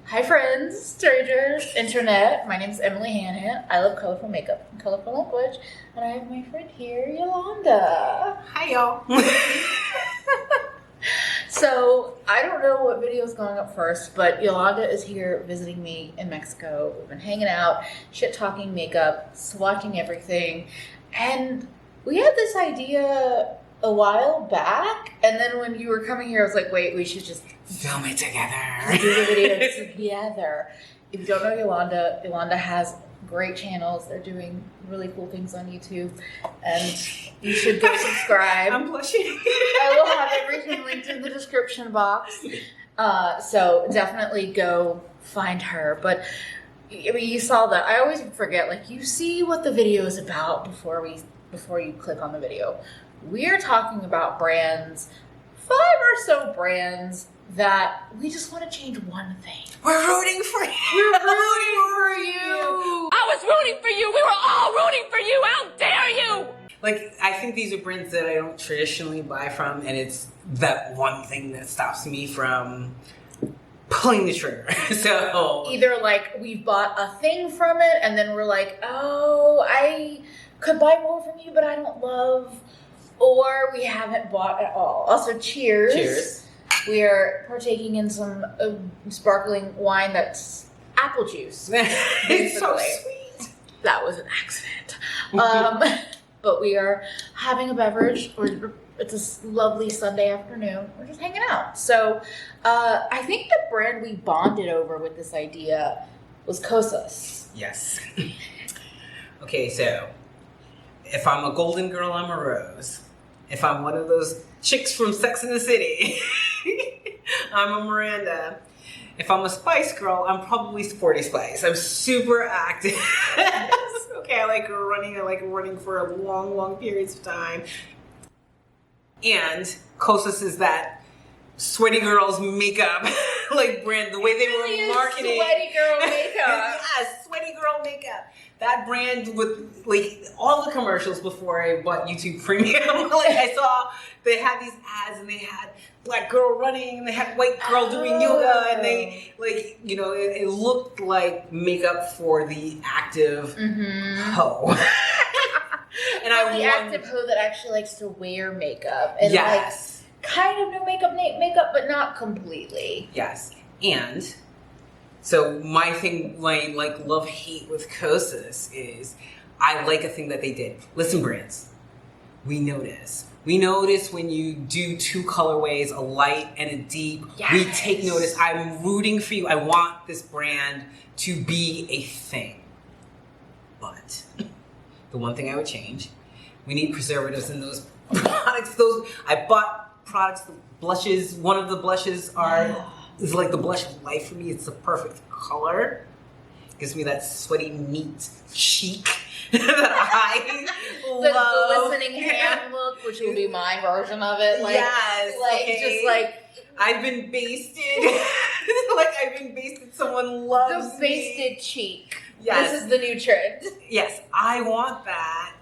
Hi friends, strangers, internet. My name is EmilyHanhan. I love colorful makeup and colorful language. And I have my friend here, Yolande. Hi y'all. So, I don't know what video is going up first, but Yolande is here visiting me in Mexico. We've been hanging out, shit-talking makeup, swatching everything. And we had this idea a while back, and then when you were coming here, I was like, wait, we should just Film it together. do the video together. If you don't know Yolande has great channels. They're doing really cool things on YouTube, and you should go subscribe. I'm blushing. I will have everything linked in the description box. So definitely go find her. But I mean, you saw that. I always forget, like, you see what the video is about before you click on the video. We are talking about brands, 5 or so brands that we just want to change one thing. We're rooting for you. We're rooting for you. I was rooting for you. We were all rooting for you. How dare you? Like, I think these are brands that I don't traditionally buy from, and it's that one thing that stops me from pulling the trigger. So Either like we've bought a thing from it, and then we're like, oh, I could buy more from you, but I don't love, or we haven't bought at all. Also, cheers. Cheers. We are partaking in some sparkling wine that's apple juice. It's so basically. sweet. That was an accident. But we are having a beverage. It's a lovely Sunday afternoon. We're just hanging out. So I think the brand we bonded over with this idea was Cosas. Yes. Okay, so if I'm a golden girl, I'm a rose. If I'm one of those chicks from Sex and the City, I'm a Miranda. If I'm a Spice Girl, I'm probably Sporty Spice. I'm super active. Okay, I like running for long, long periods of time. And Cosas is that sweaty girls makeup like brand, the way they were marketing. Sweaty girl makeup. Yes, sweaty girl makeup. That brand with like all the commercials before I bought YouTube Premium. Like I saw they had these ads and they had black girl running and they had white girl doing yoga and they like, you know, it looked like makeup for the active hoe. And The active hoe that actually likes to wear makeup and yes. like kind of no makeup, but not completely. Yes. And so my thing, my like love-hate with Cosas is I like a thing that they did. Listen, brands, we notice. We notice when you do 2 colorways, a light and a deep. Yes. We take notice. I'm rooting for you. I want this brand to be a thing. But the one thing I would change, we need preservatives in those products. I bought products, blushes. One of the blushes is like the blush of life for me. It's the perfect color. Gives me that sweaty, neat cheek that I love. The glistening hand look, which will be my version of it. Like, yes. Like, okay. just like. I've been basted. Like I've been basted. Someone loves The basted cheek. Yes. This is the new trend. Yes, I want that.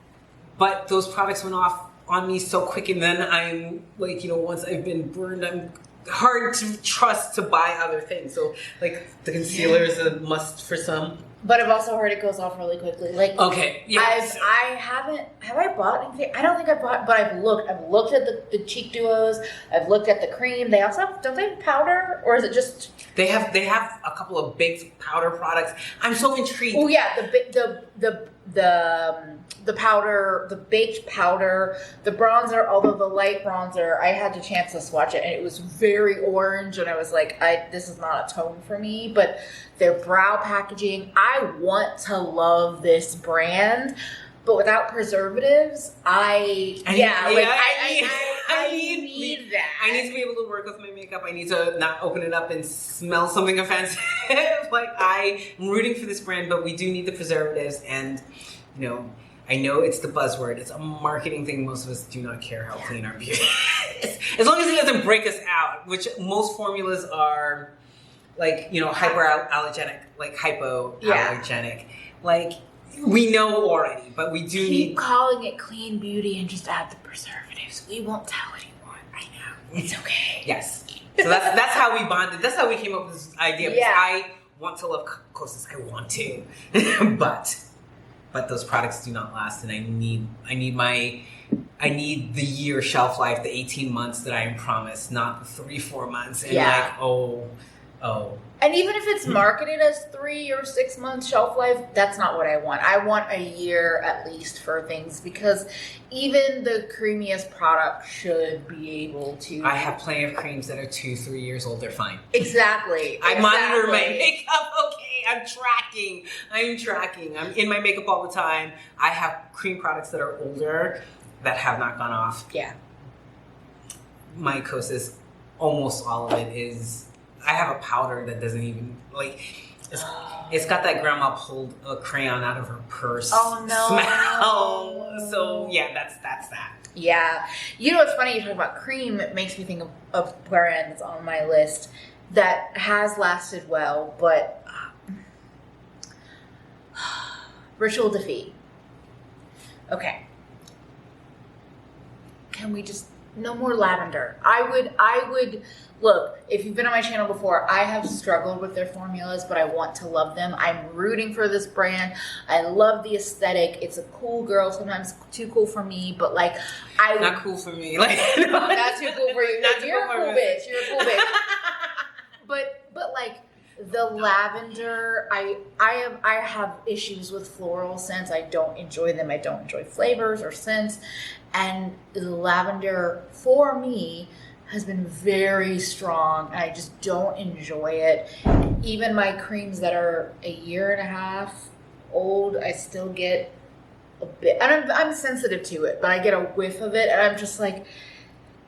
But those products went off on me so quick, and then I'm like, you know, once I've been burned, I'm hard to trust to buy other things. So like the concealer is a must for some. But I've also heard it goes off really quickly. Like, okay, yes. Have I bought anything? I don't think I've bought, but I've looked at the cheek duos. I've looked at the cream. They also don't they have powder, or is it just? They have a couple of big powder products. I'm so intrigued. Oh yeah, the powder, the baked powder, the bronzer. Although the light bronzer, I had the chance to swatch it, and it was very orange, and I was like, this is not a tone for me. But their brow packaging, I want to love this brand, but without preservatives, I need that. I need to be able to work with my makeup. I need to not open it up and smell something offensive. Like I'm rooting for this brand, but we do need the preservatives. And you know, I know it's the buzzword. It's a marketing thing. Most of us do not care how clean our beauty is, as long as it doesn't break us out. Which most formulas are, like, you know, hypoallergenic, like hypoallergenic, like. We know already, but we do need... Keep calling it clean beauty and just add the preservatives. We won't tell anyone. I know. It's okay. Yes. So that's how we bonded. That's how we came up with this idea. Because I want to love Kosas. I want to, but those products do not last, and I need the year shelf life, the 18 months that I am promised, not the 3-4 months. And oh. And even if it's marketed as 3 or 6 months shelf life, that's not what I want. I want a year at least for things, because even the creamiest product should be able to. I have plenty of creams that are 2-3 years old. They're fine. Exactly. I monitor my makeup. Okay, I'm tracking. I'm in my makeup all the time. I have cream products that are older that have not gone off. Yeah. My Kosas, almost all of it is. I have a powder that doesn't even it's got that grandma pulled a crayon out of her purse smell. So yeah, that's that. Yeah. You know what's funny? You talk about cream. It makes me think of a brand that's on my list that has lasted well, but Ritual Defeat. Okay. Can we just no more lavender? I would look, if you've been on my channel before, I have struggled with their formulas, but I want to love them. I'm rooting for this brand. I love the aesthetic. It's a cool girl, sometimes too cool for me, but not cool for me. Like not too cool for you. You're a cool bitch. You're a cool bitch. But like the lavender, I have issues with floral scents. I don't enjoy them. I don't enjoy flavors or scents. And the lavender for me has been very strong, and I just don't enjoy it. Even my creams that are a year and a half old, I still get a bit, and I'm sensitive to it, but I get a whiff of it, and I'm just like,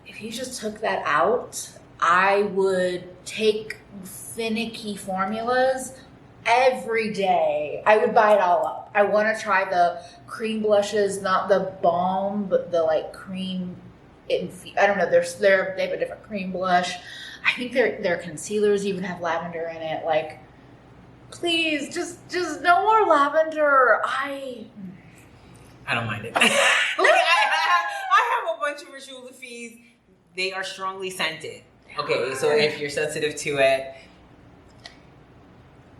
if you just took that out, I would take finicky formulas every day. I would buy it all up. I want to try the cream blushes, not the balm, but the like cream. I don't know. They have a different cream blush. I think their concealers even have lavender in it. Like, please, just no more lavender. I don't mind it. I have a bunch of Ritual Defeats. They are strongly scented. Okay, so if you're sensitive to it,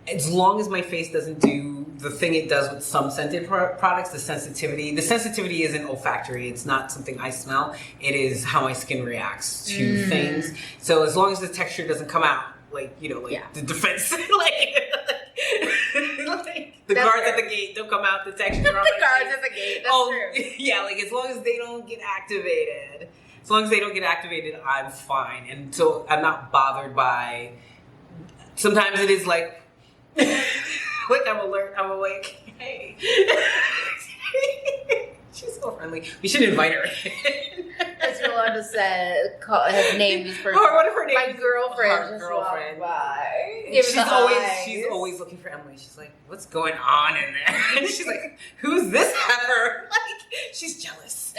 as long as my face doesn't do the thing it does with some scented products, the sensitivity isn't olfactory. It's not something I smell. It is how my skin reacts to things. So as long as the texture doesn't come out, the defense, the guards at the gate don't come out, the texture. The guards at the gate, that's true. Yeah, as long as they don't get activated. As long as they don't get activated, I'm fine. And so I'm not bothered by, sometimes it is like I'm alert, I'm awake. Hey. She's so friendly. We should invite her in. As Yolande said, has named this person. What if her name my girlfriend her just girlfriend. walked by. She's always looking for Emily. She's like, what's going on in there? And she's like, who's this heifer? She's jealous.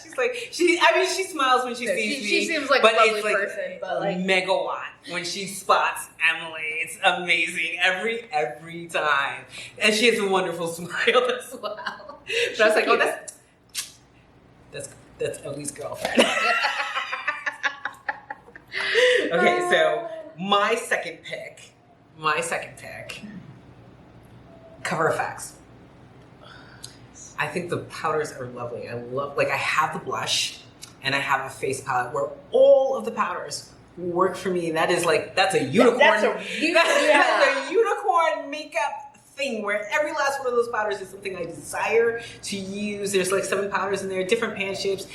She's like, she smiles when she sees me. She seems like a lovely person, but like megawatt when she spots Emily. It's amazing every time, and she has a wonderful smile as well. So I was like, that's Emily's girlfriend. Okay, so my second pick, Cover FX. I think the powders are lovely. I have the blush and I have a face palette where all of the powders work for me. That's a unicorn. That's a unicorn makeup thing where every last one of those powders is something I desire to use. There's 7 powders in there, different pan shapes.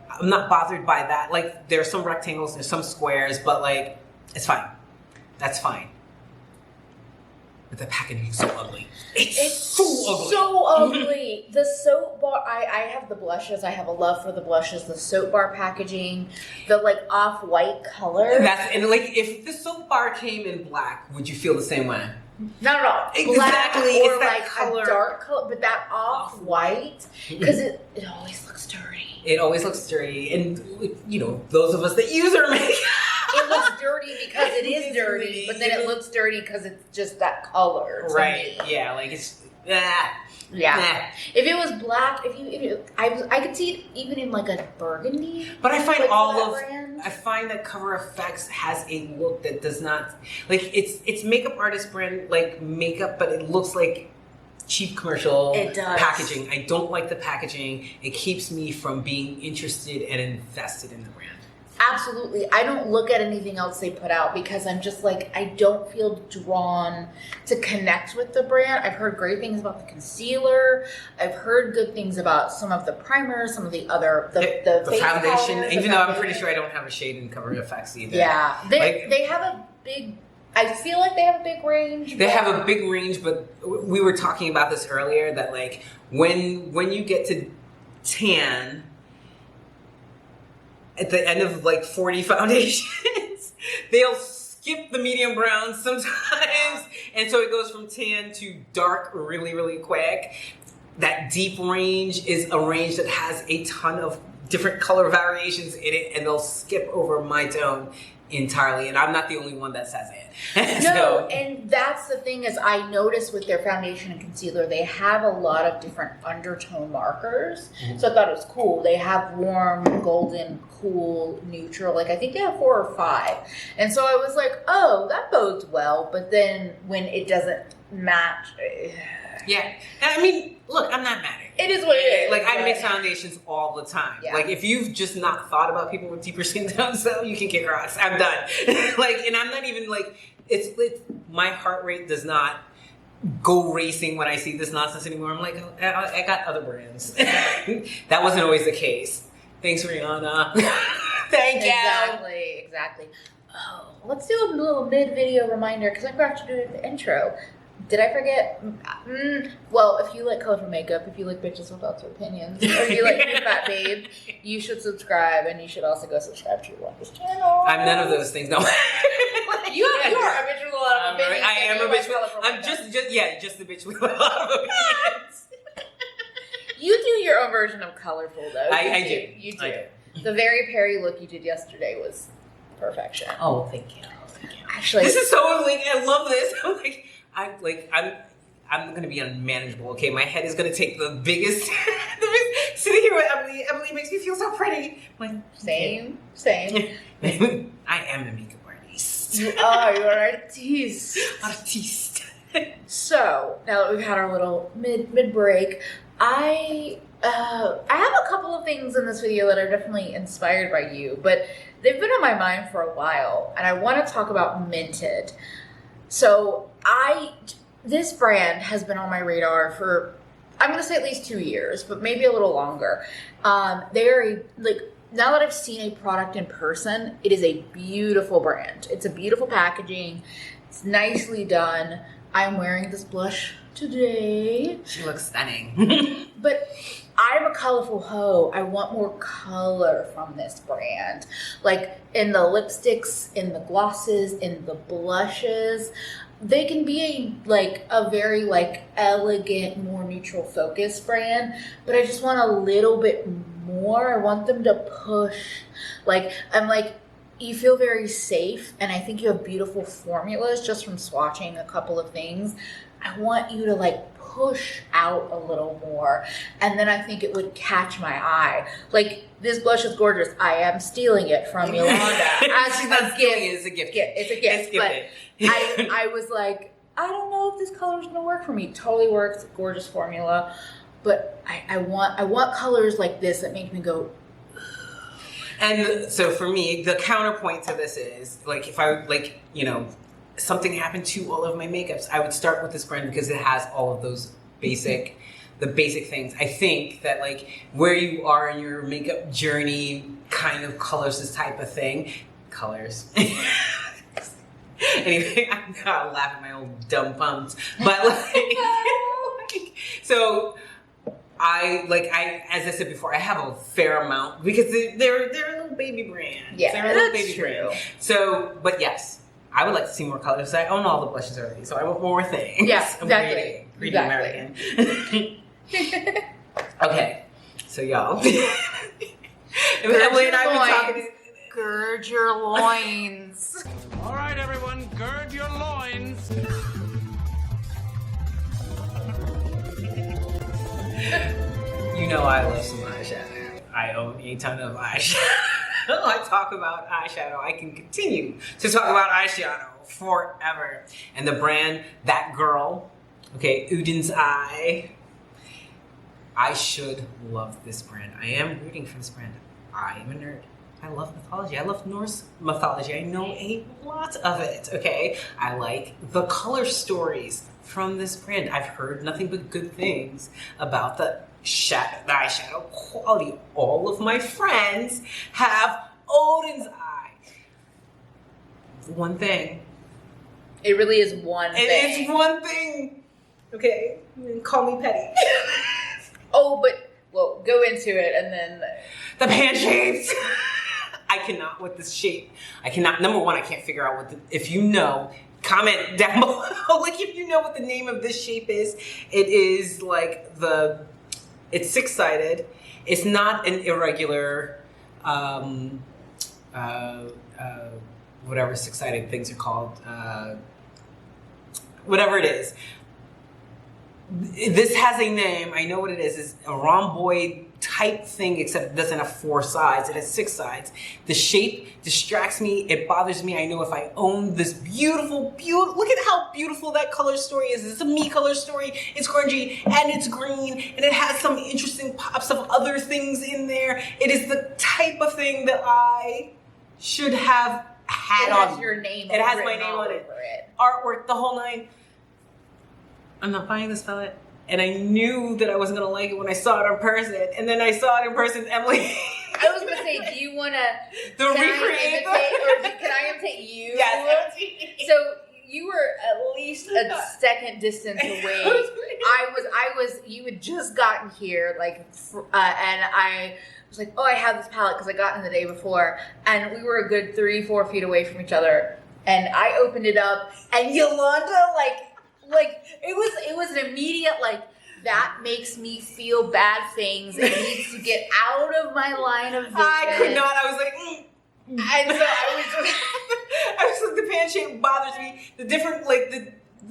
I'm not bothered by that. There's some rectangles, there's some squares, but it's fine. That's fine. But the packaging is so ugly. It's so ugly. So ugly. The soap bar, I have the blushes. I have a love for the blushes. The soap bar packaging, the off-white color. If the soap bar came in black, would you feel the same way? Not at all. Exactly. Black or it's that color. A dark color, but that off-white, because it always looks dirty. It always looks dirty. And, those of us that use our makeup. It looks dirty because it is dirty, but then it looks dirty because it's just that color. Right. Yeah. Yeah. If it was black, I could see it even in like a burgundy. But I find like I find that Cover FX has a look that does not like it's makeup artist brand like makeup, but it looks like cheap commercial packaging. I don't like the packaging. It keeps me from being interested and invested in the brand. Absolutely. I don't look at anything else they put out because I'm just like, I don't feel drawn to connect with the brand. I've heard great things about the concealer. I've heard good things about some of the primers, some of the other, the face foundation, powders, even though I'm pretty sure I don't have a shade in Cover FX either. Yeah. They have a big, I feel like they have a big range. They have a big range, but we were talking about this earlier that like when you get to tan, at the end of like 40 foundations, they'll skip the medium brown sometimes. And so it goes from tan to dark really, really quick. That deep range is a range that has a ton of different color variations in it, and they'll skip over my tone entirely. And I'm not the only one that says it. No, and that's the thing is I noticed with their foundation and concealer, they have a lot of different undertone markers. Mm-hmm. So I thought it was cool. They have warm, golden, cool, neutral. Like I think they have 4 or 5. And so I was like, oh, that bodes well. But then when it doesn't match. Yeah. I mean, look, I'm not mad at it. It is what it is. Like, I mix foundations all the time. Yeah. Like, if you've just not thought about people with deeper skin tone, so you can kick rocks. I'm done. Like, and I'm not even, like, it's my heart rate does not go racing when I see this nonsense anymore. I'm like, oh, I got other brands. That wasn't always the case. Thanks, Rihanna. Thank you. Exactly. Oh, let's do a little mid-video reminder, because I forgot to do the intro. Did I forget? Well, if you like colorful makeup, if you like bitches with lots of opinions, or if you like New Fat Babe, you should subscribe, and you should also go subscribe to Yolande's channel. I'm none of those things. No. you are a bitch with a lot of opinions. I am a bitch with. I'm just the bitch with a lot of opinions. You do your own version of colorful, though. I do. You do. The very Perry look you did yesterday was perfection. Oh, thank you. Actually, this is so like I love this. I'm gonna be unmanageable. Okay, my head is gonna take the biggest. Sitting here with Emily. Emily makes me feel so pretty. Like same. I am a makeup artist. You are. You're an artiste. Artiste. So now that we've had our little mid break, I have a couple of things in this video that are definitely inspired by you, but they've been on my mind for a while, and I want to talk about Minted. So this brand has been on my radar for, I'm going to say at least 2 years, but maybe a little longer. They're now that I've seen a product in person, it is a beautiful brand. It's a beautiful packaging. It's nicely done. I'm wearing this blush today. She looks stunning. But I'm a colorful hoe. I want more color from this brand. Like in the lipsticks, in the glosses, in the blushes. They can be a very elegant, more neutral focus brand, but I just want a little bit more. I want them to push. You feel very safe, and I think you have beautiful formulas just from swatching a couple of things. I want you to push out a little more, and then I think it would catch my eye. This blush is gorgeous. I am stealing it from Yolande as a gift. It's a gift. It's a gift. But I was like, I don't know if this color is going to work for me. It totally works. Gorgeous formula. But I want colors like this that make me go. And so for me, the counterpoint to this is if I something happened to all of my makeups, I would start with this brand because it has all of those basic things. I think that where you are in your makeup journey kind of colors this type of thing. Colors. Anyway, I'm gonna laugh at my old dumb puns. But so I as I said before, I have a fair amount because they're a little baby brand. Yeah, they're a little baby brand. So, but yes, I would like to see more colors. I own all the blushes already, so I want more things. Yes, I'm exactly. Greedy American. Okay, so y'all. Emily and I have been talking. Gird your loins. All right, everyone, gird your loins. know I love some eyeshadow. I own a ton of eyeshadow. I talk about eyeshadow. I can continue to talk about eyeshadow forever. And the brand, That Girl, okay, Udin's Eye. I should love this brand. I am rooting for this brand. I am a nerd. I love mythology. I love Norse mythology. I know a lot of it, okay? I like the color stories from this brand. I've heard nothing but good things about the eyeshadow quality. All of my friends have Odin's Eye. One thing. It really is one thing. It is one thing. Okay? Call me petty. Oh, but, well, go into it and then... The pan shapes. I cannot with this shape. I cannot. Number one, I can't figure out what if you know, comment down below. Like if you know what the name of this shape is. It is like it's six-sided. It's not an irregular, whatever six-sided things are called. Whatever it is. This has a name. I know what it is. It's a rhomboid type thing, except it doesn't have 4 sides. It has 6 sides. The shape distracts me. It bothers me. I know if I own this beautiful, look at how beautiful that color story is. It's a me color story. It's grungy and it's green and it has some interesting pops of other things in there. It is the type of thing that I should have had on. It has your name. It has my name on it. Artwork, the whole 9. I'm not buying this palette. And I knew that I wasn't going to like it when I saw it in person. And then I saw it in person, Emily. I was going to say, do you want to recreate can I imitate you? Yes. So you were at least a second distance away. You had just gotten here, like, and I was like, oh, I have this palette because I got in the day before. And we were a good 3-4 feet away from each other. And I opened it up and Yolande, like it was an immediate that makes me feel bad things. It needs to get out of my line of vision. I could not. I was like, And so I was like, the pan shape bothers me. The different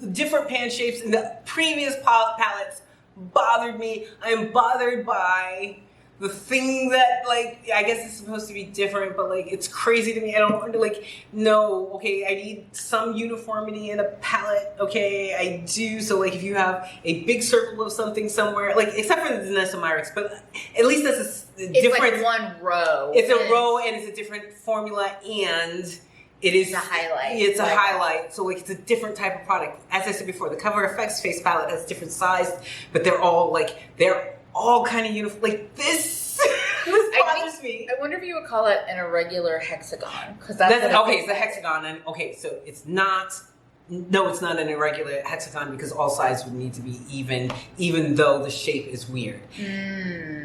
the different pan shapes in the previous palettes bothered me. I am bothered by the thing that, I guess it's supposed to be different, but, it's crazy to me. I don't, no, okay, I need some uniformity in a palette, okay, I do. So, if you have a big circle of something somewhere, except for the Nesomyrix, but at least that's a different. It's one row. It's a row, and it's a different formula, and it is a highlight. It's a highlight. So, it's a different type of product. As I said before, the Cover FX face palette has different size, but they're all, all kind of uniform. This bothers me. I wonder if you would call it an irregular hexagon, because it's a hexagon, and so it's not. No, it's not an irregular hexagon because all sides would need to be even though the shape is weird.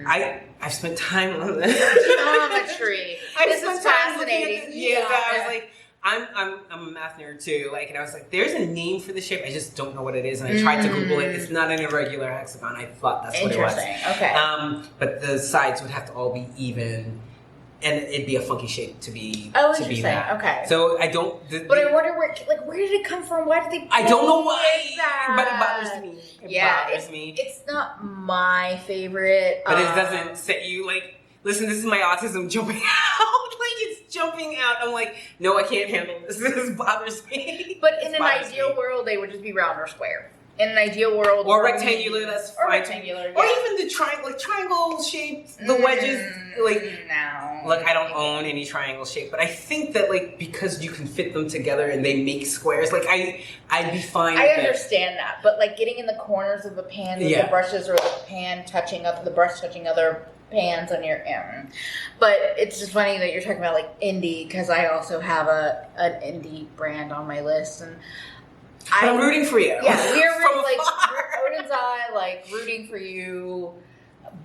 I've spent time on this geometry. This is fascinating. I was like, I'm a math nerd too. And I was like, there's a name for the shape. I just don't know what it is. And I tried to Google it. It's not an irregular hexagon. I thought that's what it was. Okay. But the sides would have to all be even, and it'd be a funky shape to be that. Okay. So I don't. But I wonder where did it come from? Why did they? I don't know why. That? But it bothers me. It bothers me. It's not my favorite. But it doesn't set you listen, this is my autism jumping out. It's jumping out. I'm like, no, I can't handle this. This bothers me. But in an ideal world, they would just be round or square. In an ideal world, or rectangular, that's fine. Or rectangular, or even the triangle shape, the wedges. No. Look, I don't own any triangle shape, but I think that because you can fit them together and they make squares, I'd be fine. I understand that, but getting in the corners of the pan with the brushes, or the pan touching up, the brush touching other pans on your but it's just funny that you're talking about indie, because I also have an indie brand on my list, and I'm rooting for you. Yeah, we are rooting, Odin's Eye, rooting for you,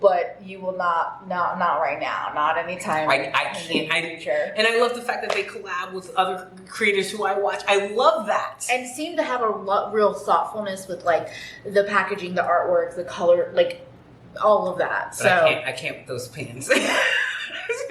but you will not right now, not anytime. I can't. In the future. And I love the fact that they collab with other creators who I watch. I love that, and seem to have a real thoughtfulness with the packaging, the artwork, the color, all of that. But I can't with those pans.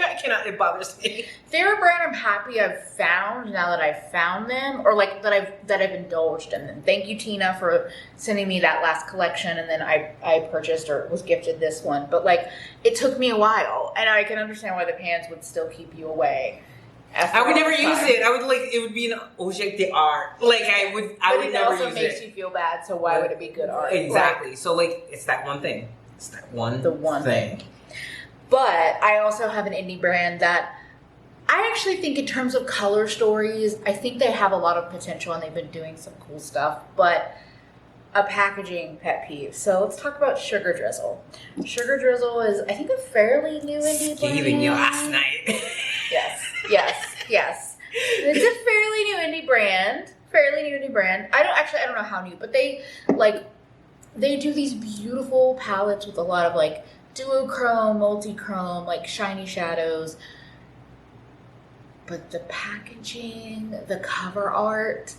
I cannot. It bothers me. They're a brand I'm happy I've found now that I've found them, or like that I've indulged in them. Thank you, Tina, for sending me that last collection, and then I purchased or was gifted this one. But like, it took me a while, and I can understand why the pants would still keep you away. I would never use it. I would it would be an object d'art. Like I would never use it. But it also makes you feel bad, so why would it be good art? Exactly. So like, it's that one thing. It's that one. The one thing. But I also have an indie brand that I actually think, in terms of color stories, I think they have a lot of potential and they've been doing some cool stuff. But a packaging pet peeve. So let's talk about Sugar Drizzle. Sugar Drizzle is, I think, a fairly new indie brand. Scathing you last night. Yes. It's a fairly new indie brand. I don't know how new, but they do these beautiful palettes with a lot of like duochrome, multi-chrome, like shiny shadows. But the packaging, the cover art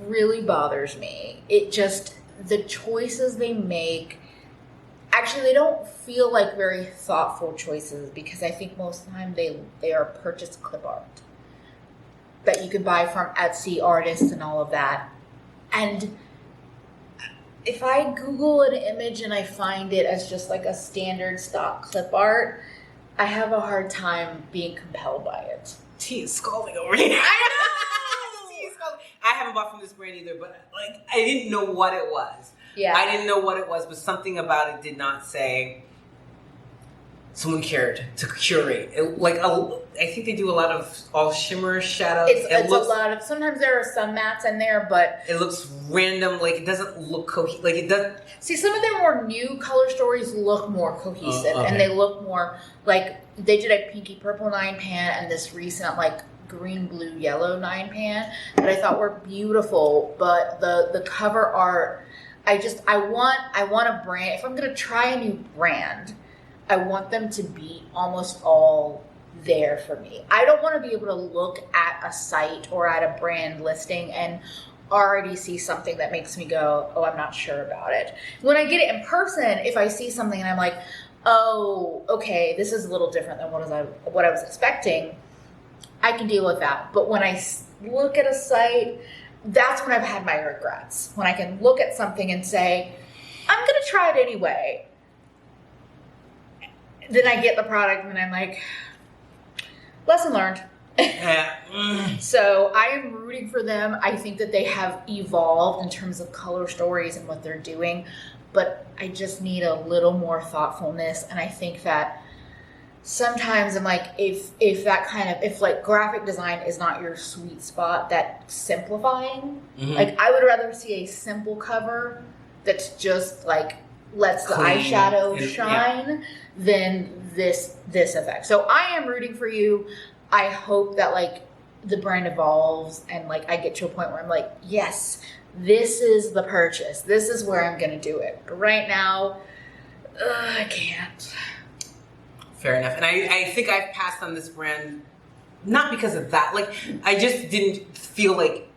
really bothers me. The choices they make, actually, they don't feel like very thoughtful choices, because I think most of the time they are purchased clip art that you can buy from Etsy artists and all of that. And if I Google an image and I find it as just like a standard stock clip art, I have a hard time being compelled by it. Tea is scalding over here. I know! Tea is scalding. I haven't bought from this brand either, but like, I didn't know what it was. Yeah. I didn't know what it was, but something about it did not say someone cared to curate. I think they do a lot of all shimmer shadows. It's a lot of, sometimes there are some mattes in there, but it looks random. Like, it doesn't look cohesive. Like, it doesn't. See, some of their more new color stories look more cohesive, okay. and they look more like, they did a pinky purple 9-pan and this recent like green, blue, yellow 9-pan that I thought were beautiful, but the cover art, I want a brand. If I'm gonna try a new brand, I want them to be almost all there for me. I don't want to be able to look at a site or at a brand listing and already see something that makes me go, oh, I'm not sure about it. When I get it in person, if I see something and I'm like, oh, okay, this is a little different than what I was expecting, I can deal with that. But when I look at a site, that's when I've had my regrets. When I can look at something and say, I'm going to try it anyway. Then I get the product and I'm like, lesson learned. So I am rooting for them. I think that they have evolved in terms of color stories and what they're doing, but I just need a little more thoughtfulness. And I think that sometimes I'm like, if like graphic design is not your sweet spot, that simplifying, like I would rather see a simple cover that's just like lets the eyeshadow shine than this effect. So I am rooting for you. I hope that like the brand evolves and like I get to a point where I'm like, yes, this is the purchase. This is where I'm gonna do it. But right now, I can't. Fair enough. And I think I've passed on this brand not because of that. Like, I just didn't feel like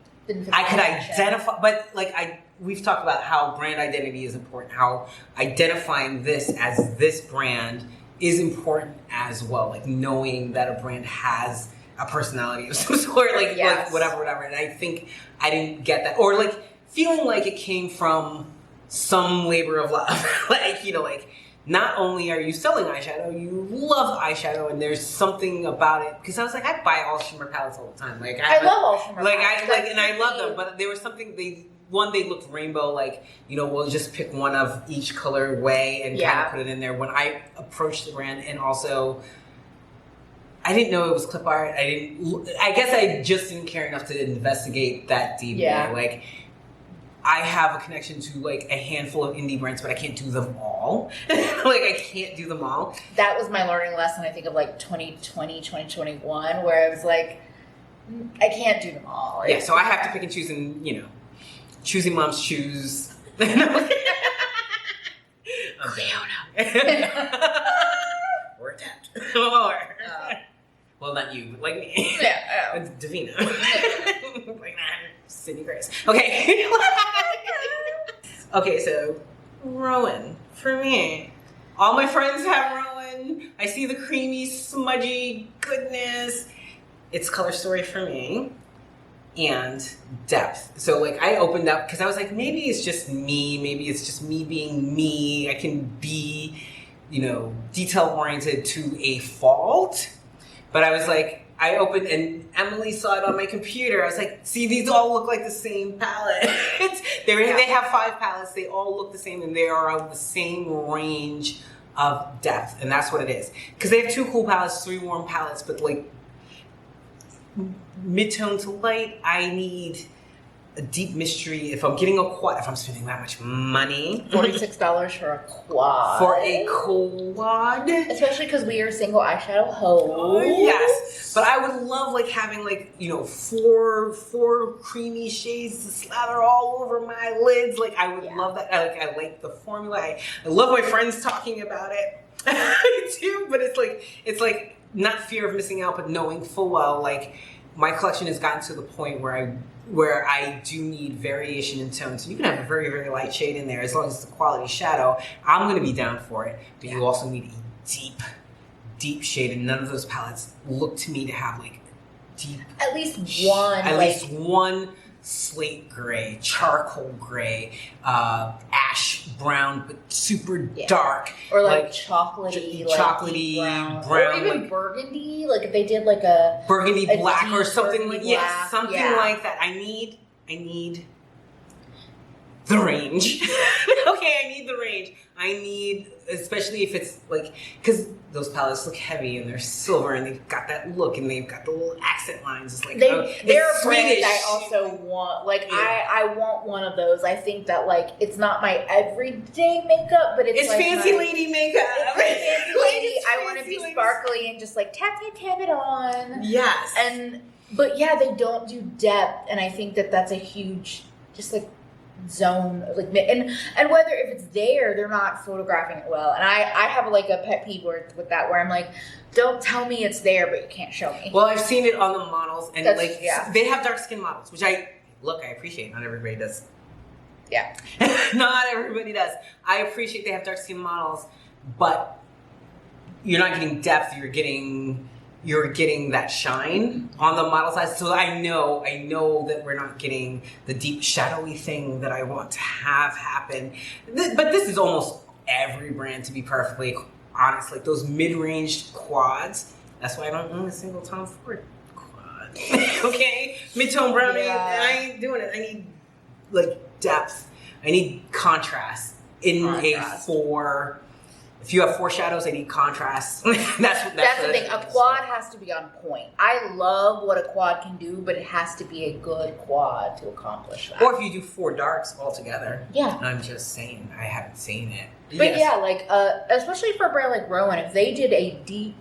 I could identify, but like we've talked about how brand identity is important, how identifying this as this brand is important as well. Like, knowing that a brand has a personality of some sort, like whatever. And I think I didn't get that. Or like feeling like it came from some labor of love. Like, you know, like, not only are you selling eyeshadow, you love eyeshadow, and there's something about it. Because I was like, I buy all shimmer palettes all the time. Like, I love all shimmer palettes. And I love them. But there was something they looked rainbow. Like, you know, we'll just pick one of each color way and kind of put it in there. When I approached the brand, and also, I didn't know it was clip art. I guess I just didn't care enough to investigate that deeply. Yeah. Like, I have a connection to like a handful of indie brands, but I can't do them all. Like, I can't do them all. That was my learning lesson, I think, of like 2020, 2021, where I was like, I can't do them all. Yeah, so I have to pick and choose, and, you know, choosing moms choose. Cleona. Or that. Well, not you, but like me. Yeah. Davina. Like, Sydney Grace. Okay. Okay, so Rowan. For me, all my friends have Rowan. in, I see the creamy, smudgy goodness. It's Color Story for me. And depth. So like I opened up because I was like, maybe it's just me. Maybe it's just me being me. I can be, detail oriented to a fault. But I was like, I opened and Emily saw it on my computer. I was like, see, these all look like the same palette. They have 5 palettes. They all look the same and they are of the same range of depth. And that's what it is. Because they have 2 cool palettes, 3 warm palettes, but like mid-tone to light, I need a deep mystery. If I'm getting a quad, if I'm spending that much money, $46 for a quad. For a quad, especially because we are single eyeshadow hoes. Oh, yes, but I would love like having like 4 creamy shades to slather all over my lids. Like I would love that. I like the formula. I love my friends talking about it. I do, but it's like not fear of missing out, but knowing full well like my collection has gotten to the point where I do need variation in tone. So you can have a very, very light shade in there as long as it's a quality shadow. I'm going to be down for it. But you also need a deep, deep shade. And none of those palettes look to me to have like deep. At least one. At least one slate gray, charcoal gray, ash brown, but super dark. Or like chocolatey brown. Or even like, burgundy. Like if they did like a burgundy black or something like something yeah. like that. I need the range. Okay, I need the range. I need, especially if it's like, because those palettes look heavy and they're silver and they've got that look and they've got the little accent lines. It's like they're a Swedish. brand I also want. Like I want one of those. I think that like it's not my everyday makeup, but it's like fancy lady makeup. It's like fancy lady. I want to be sparkly and just like tap it on. Yes. But yeah, they don't do depth, and I think that that's a huge just like zone like and whether if it's there they're not photographing it well, and I have like a pet peeve with that where I'm like, don't tell me it's there but you can't show me. Well, I've seen it on the models and they have dark skin models, which I appreciate. Not everybody does. Yeah. Not everybody does. I appreciate they have dark skin models, but you're not getting depth. You're getting that shine on the model side. So I know that we're not getting the deep shadowy thing that I want to have happen. But this is almost every brand, to be perfectly honest. Like those mid-range quads. That's why I don't own a single Tom Ford quad. Okay? Mid-tone brownie. Yeah. I ain't doing it. I need like depth. I need contrast in a 4. If you have 4 shadows, I need contrast. That's the thing. A quad has to be on point. I love what a quad can do, but it has to be a good quad to accomplish that. Or if you do 4 darks all together. Yeah. I'm just saying, I haven't seen it. But yeah, like especially for a brand like Rowan, if they did a deep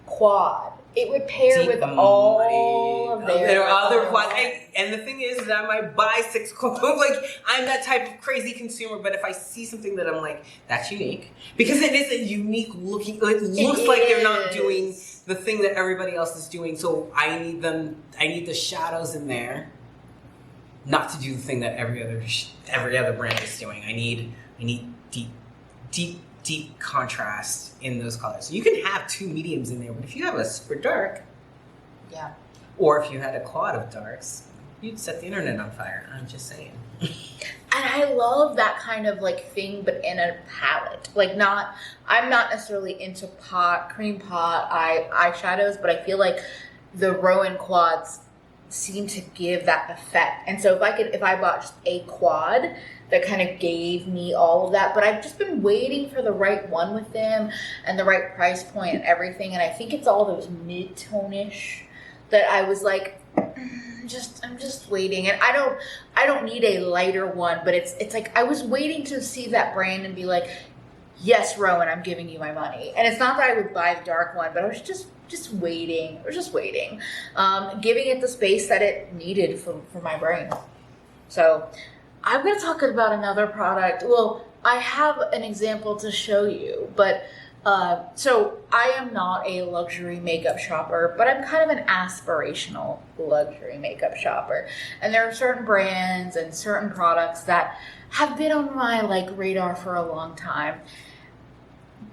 quad, it would pair with all of their other quads. And the thing is that I might buy 6 quads. Like, I'm that type of crazy consumer, but if I see something that I'm like, that's unique. Because it is a unique looking, it looks like they're not doing the thing that everybody else is doing. So I need the shadows in there, not to do the thing that every other brand is doing. I need deep contrast in those colors. You can have 2 mediums in there, but if you have a super dark, or if you had a quad of darks, you'd set the internet on fire. I'm just saying. And I love that kind of like thing, but in a palette. Like I'm not necessarily into cream pot eyeshadows, but I feel like the Rowan quads seem to give that effect. And so if I bought just a quad that kind of gave me all of that, but I've just been waiting for the right one with them and the right price point and everything. And I think it's all those mid-tone-ish that I was like, I'm just waiting. And I don't need a lighter one, but it's like I was waiting to see that brand and be like, yes, Rowan, I'm giving you my money. And it's not that I would buy the dark one, but I was just waiting. I was just waiting, giving it the space that it needed for my brain. So I'm going to talk about another product. Well, I have an example to show you, but so I am not a luxury makeup shopper, but I'm kind of an aspirational luxury makeup shopper. And there are certain brands and certain products that have been on my like radar for a long time.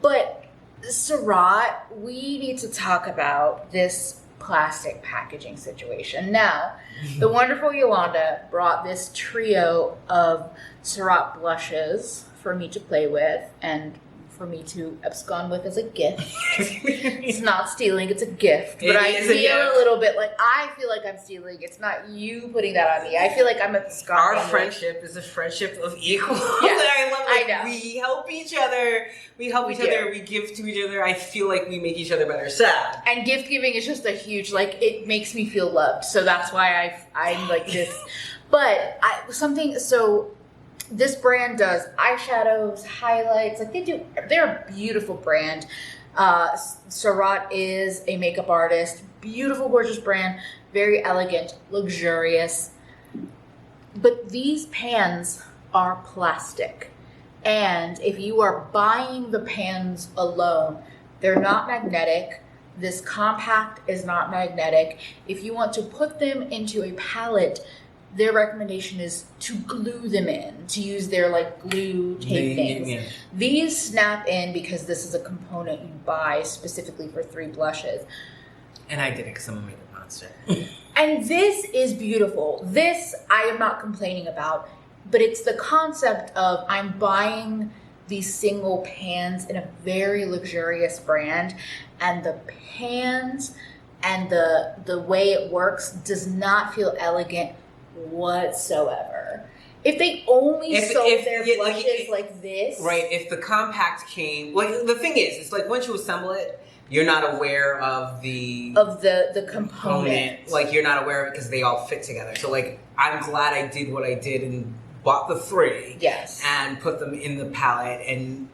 But Surat, we need to talk about this plastic packaging situation. Now, the wonderful Yolande brought this trio of Surat blushes for me to play with and for me to abscond with as a gift. It's not stealing, it's a gift. But I feel a little bit like, I feel like I'm stealing. It's not you putting that on me. I feel like I'm absconding. Our friendship is a friendship of equal. Yeah, I love I know. we help each other. We help each other. We give to each other. I feel like we make each other better. Sad. And gift giving is just a huge, like, it makes me feel loved. So that's why I'm like this. But this brand does eyeshadows, highlights, like they're a beautiful brand. Surat is a makeup artist, beautiful, gorgeous brand, very elegant, luxurious. But these pans are plastic. And if you are buying the pans alone, they're not magnetic. This compact is not magnetic. If you want to put them into a palette, their recommendation is to glue them in, to use their like glue tape things. Yeah. These snap in because this is a component you buy specifically for 3 blushes. And I did it because I'm a makeup monster. And this is beautiful. This I am not complaining about, but it's the concept of I'm buying these single pans in a very luxurious brand, and the pans and the way it works does not feel elegant whatsoever. If they only sold their blushes like this, right? If the compact came, like the thing is, it's like once you assemble it, you're not aware of the component. Like you're not aware of it because they all fit together. So like I'm glad I did what I did and bought the 3, yes, and put them in the palette, and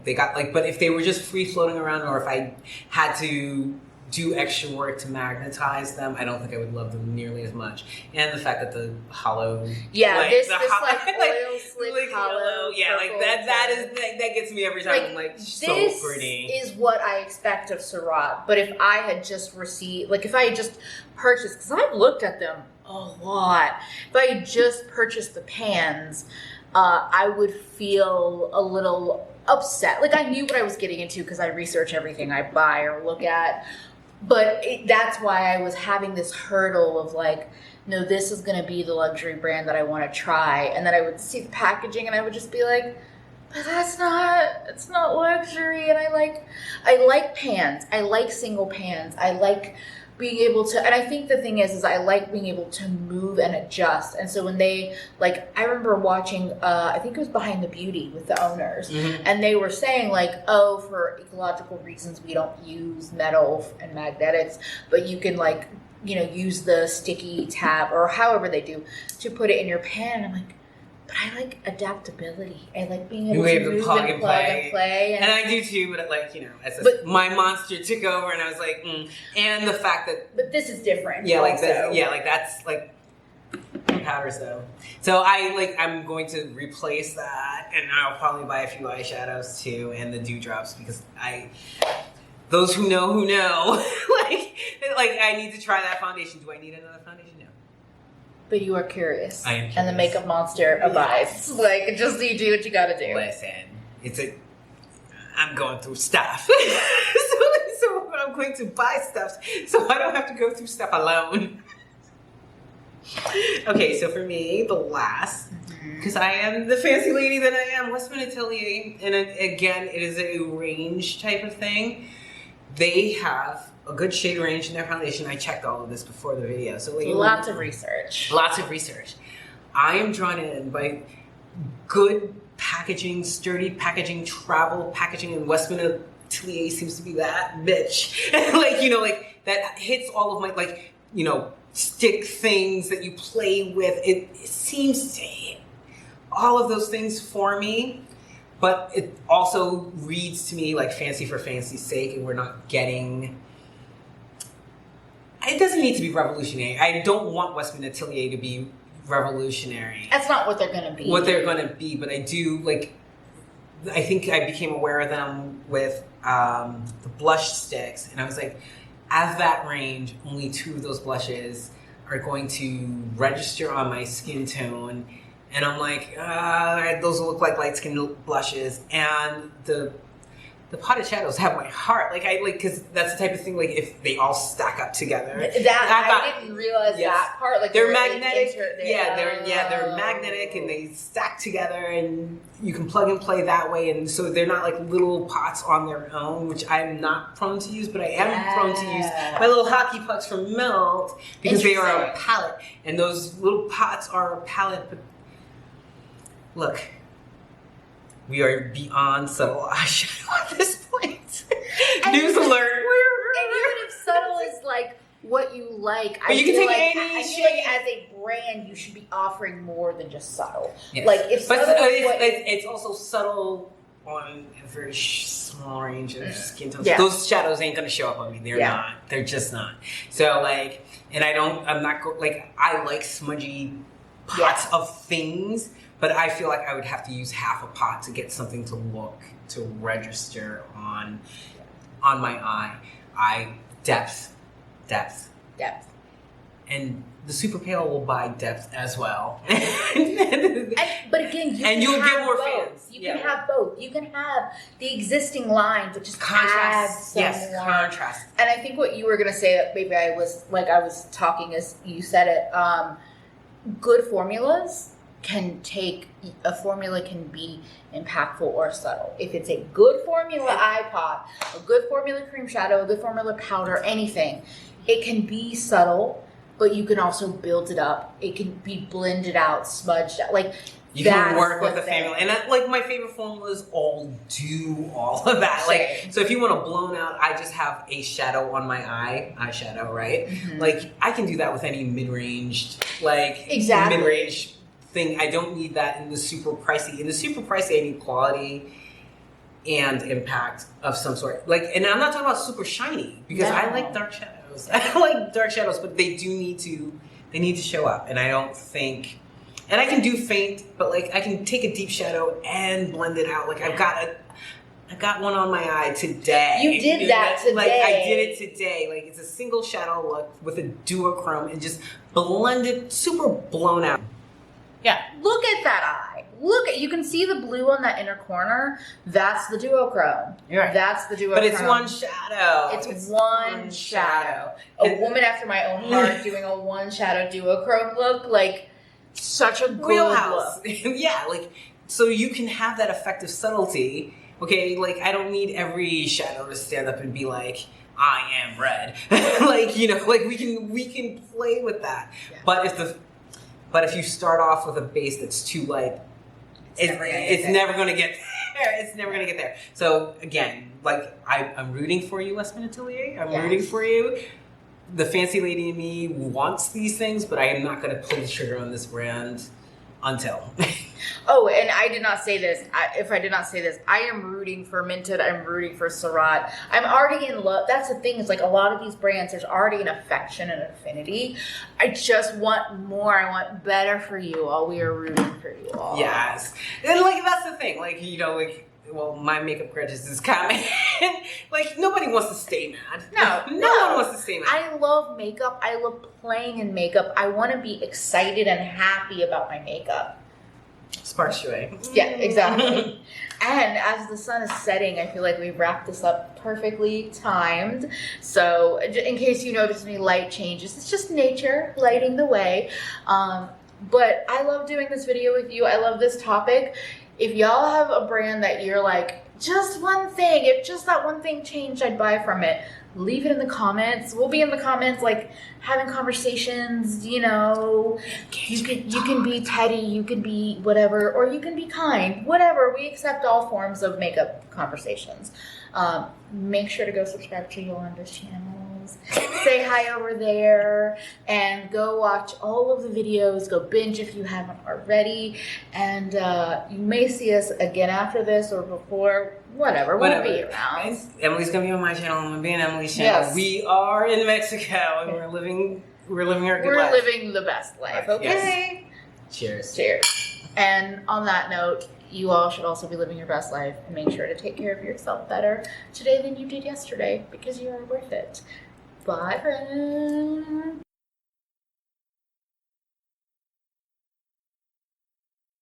they got like. But if they were just free floating around, or if I had to do extra work to magnetize them, I don't think I would love them nearly as much. And the fact that the hollow, this oil slick hollow, yeah, like that gets me every time. I'm like, so pretty. This is what I expect of Surat. But if I had just if I had just purchased, because I've looked at them a lot, if I had just purchased the pans, I would feel a little upset. Like I knew what I was getting into because I research everything I buy or look at. But that's why I was having this hurdle of like, no, this is going to be the luxury brand that I want to try. And then I would see the packaging and I would just be like, but it's not luxury. And I like pans. I like single pans. I like being able to, and I think the thing is I like being able to move and adjust. And so when they, like, I remember watching, I think it was Behind the Beauty with the owners, and they were saying like, oh, for ecological reasons, we don't use metal and magnetics, but you can like, use the sticky tab or however they do to put it in your pan. I'm like, but I like adaptability. I like being able to move plug and play. And I do too, but like, my monster took over and I was like, And the fact that... But this is different. Yeah, like that. Yeah, like that's like powders though. So I'm going to replace that, and I'll probably buy a few eyeshadows too, and the dewdrops, because those who know, like I need to try that foundation. Do I need another foundation? No. But you are curious. I am curious. And the makeup monster abides. Like, just you do what you gotta do. Listen, I'm going through stuff. so I'm going to buy stuff so I don't have to go through stuff alone. Okay, so for me, the last, because I am the fancy lady that I am, Westman Atelier, and again, it is a range type of thing. They have a good shade range in their foundation. I checked all of this before the video. So lots of research. I am drawn in by good packaging, sturdy packaging, travel packaging, and Westman Atelier seems to be that bitch. like that hits all of my stick things that you play with. It seems to hit all of those things for me. But it also reads to me like fancy for fancy's sake, and we're not getting... It doesn't need to be revolutionary. I don't want Westman Atelier to be revolutionary. That's not what they're going to be. But I do, I think I became aware of them with the blush sticks, and I was like, as that range, only 2 of those blushes are going to register on my skin tone. And I'm like, those look like light skin blushes. And the the potted shadows have my heart. Like because that's the type of thing. Like if they all stack up together. I didn't realize that part. Like they're magnetic. They're magnetic and they stack together, and you can plug and play that way. And so they're not like little pots on their own, which I'm not prone to use, but I am prone to use my little hockey pucks from Melt because they are a palette, and those little pots are a palette. But look. We are beyond subtle eyeshadow at this point. News alert. And even if subtle is like what you like, but you can take any I feel shade. like as a brand, you should be offering more than just subtle. Yes. Like if but subtle it's also subtle on a very small range of skin tones. Yeah. Those shadows ain't gonna show up on me. They're not. They're just not. So like, and I'm not like I like smudgy pots of things. But I feel like I would have to use half a pot to get something to register on my eye. Depth. And the super pale will buy depth as well. but again, you'll get more both. fans. You can have both. You can have the existing line, but just add some more. Contrast. And I think what you were gonna say, that maybe I was talking as you said it. Good formulas. A formula can be impactful or subtle. If it's a good formula eye pot, a good formula cream shadow, a good formula powder, anything, it can be subtle, but you can also build it up. It can be blended out, smudged out. Like you can work with the formula, and like my favorite formulas all do all of that. Like so, if you want a blown out, I just have a shadow on my eyeshadow, right? Mm-hmm. Like I can do that with any mid-range, mid-range thing. I don't need that in the super pricey. In the super pricey, I need quality and impact of some sort. Like, and I'm not talking about super shiny because I like dark shadows. I like dark shadows, but they need to show up. And I don't think, and I can do faint, but like I can take a deep shadow and blend it out. Like I got one on my eye today. You did that today. Like I did it today. Like it's a single shadow look with a duochrome and just blended, super blown out. Yeah, look at that eye. You can see the blue on that inner corner. That's the duochrome. You're right. That's the duochrome. But it's one shadow. It's one shadow. A woman after my own heart doing a one shadow duochrome look, like such a good wheelhouse. look. Yeah, like so you can have that effective subtlety. Okay, like I don't need every shadow to stand up and be like, I am red. Like, you know, like we can play with that. Yeah. But if you start off with a base that's too light, it's never going to get there. It's never going to get there. So again, like I'm rooting for you, Westman Atelier. I'm rooting for you. The fancy lady in me wants these things, but I am not going to pull the trigger on this brand until. Oh, and I did not say this. If I did not say this, I am rooting for Minted. I'm rooting for Surratt. I'm already in love. That's the thing. Is like a lot of these brands, there's already an affection and affinity. I just want more. I want better for you all. We are rooting for you all. Yes. And like, that's the thing. Like, you know, like, well, my makeup grudges is coming. Like, nobody wants to stay mad. No one wants to stay mad. I love makeup. I love playing in makeup. I want to be excited and happy about my makeup. Sparks joy. Yeah, exactly. And as the sun is setting, I feel like we've wrapped this up perfectly timed. So in case you notice any light changes, it's just nature lighting the way. But I love doing this video with you. I love this topic. If y'all have a brand that you're like, just one thing, if just that one thing changed, I'd buy from it, leave it in the comments. We'll be in the comments, like, having conversations, you know. You can be petty, you can be whatever, or you can be kind, whatever. We accept all forms of makeup conversations. Make sure to go subscribe to Yolanda's channels. Say hi over there, and go watch all of the videos. Go binge if you haven't already. And you may see us again after this or before. Whatever. We'll be around. Emily's gonna be on my channel. I'm gonna be on Emily's channel. Yes. We are in Mexico, and we're living our good life. We're living the best life. Okay. Yes. Cheers. And on that note, you all should also be living your best life, and make sure to take care of yourself better today than you did yesterday, because you are worth it. Bye, friends.